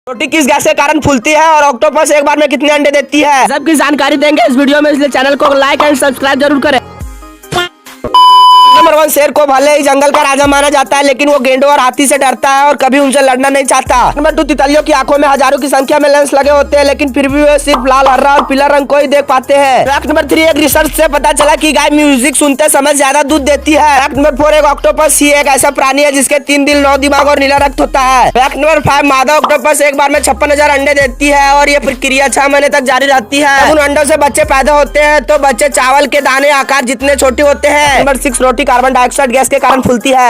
रोटी किस गैस के कारण फूलती है और ऑक्टोपस एक बार में कितने अंडे देती है, सबकी जानकारी देंगे इस वीडियो में, इसलिए चैनल को लाइक एंड सब्सक्राइब जरूर करें। नंबर 1, शेर को भले ही जंगल का राजा माना जाता है, लेकिन वो गेंडों और हाथी से डरता है और कभी उनसे लड़ना नहीं चाहता। नंबर 2, तितलियों की आंखों में हजारों की संख्या में लेंस लगे होते हैं, लेकिन फिर भी वे सिर्फ लाल, हरा और पीला रंग को ही देख पाते हैं। फैक्ट नंबर 3, एक रिसर्च से पता चला कि गाय म्यूजिक सुनते समय ज्यादा दूध देती है। फैक्ट नंबर 4, एक ऑक्टोपस ही एक ऐसा प्राणी है जिसके 3 दिल, 9 दिमाग और नीला रक्त होता है। फैक्ट नंबर 5, मादा ऑक्टोपस एक बार में 56,000 अंडे देती है और ये प्रक्रिया 6 महीने तक जारी रहती है। जब उन अंडों से बच्चे पैदा होते हैं तो बच्चे चावल के दाने आकार जितने छोटे होते हैं। नंबर 6, रोटी कार्बन डाइऑक्साइड गैस के कारण फूलती है।